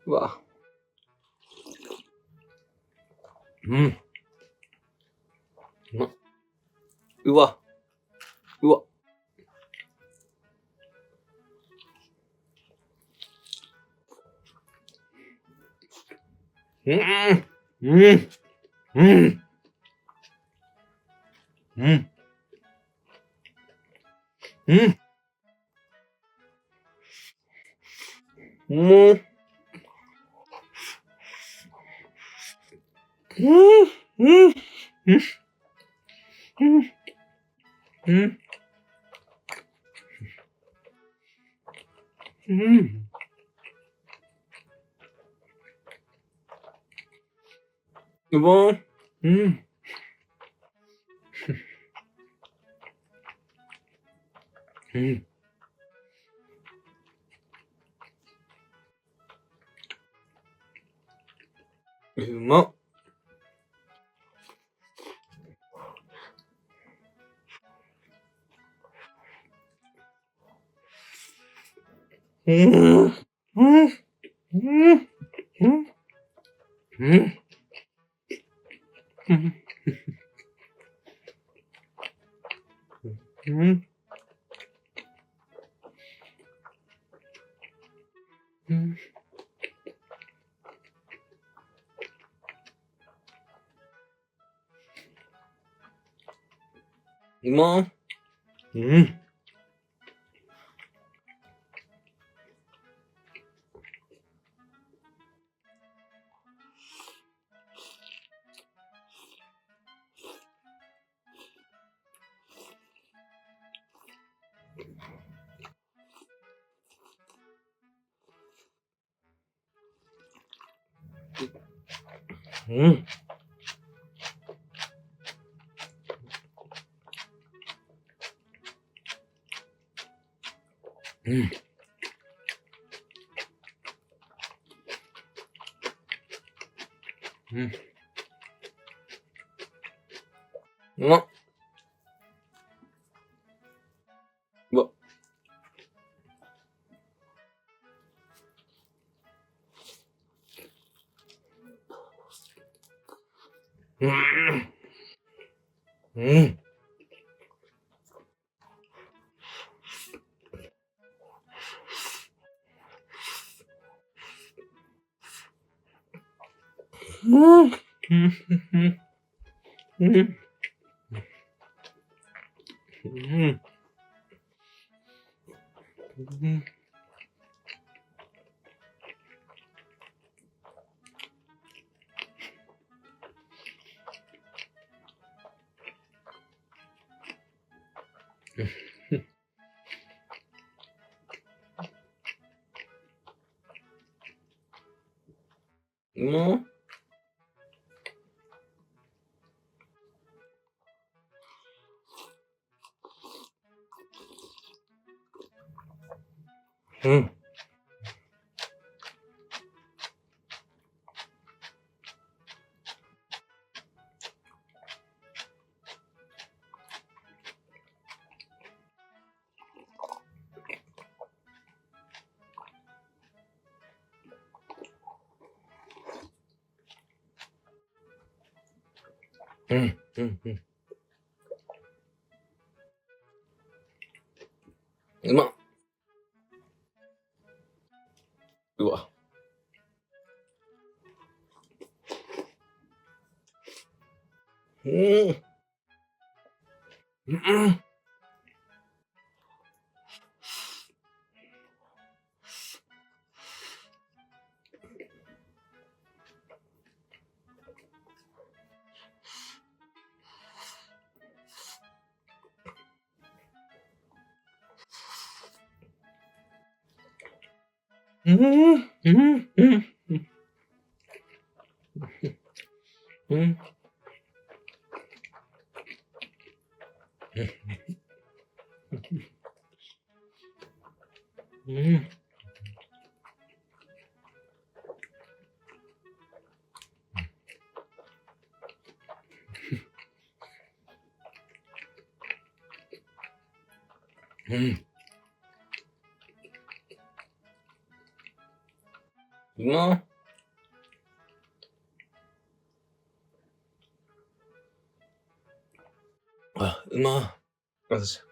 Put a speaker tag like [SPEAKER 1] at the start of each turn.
[SPEAKER 1] 우와. 음. 음. 우와. 우와. 음. 음. 음. 음. 음. 음. 음. 음. 음. 음. 음. 음. 여보. 음. 음. 음악. 음. 음. 음. 음. 음. 음. 음. 음. 이모. 음. 음. 음. 음. 어? 뭐? 음. 음. 음. 음. 음. 음. 음. 음. 이모. 음. 음. 음. 음. 이모. 우와. 음. 음. 음. 음. 음. 음. 음. 음. 엄마. 아, 엄마.
[SPEAKER 2] 알았어.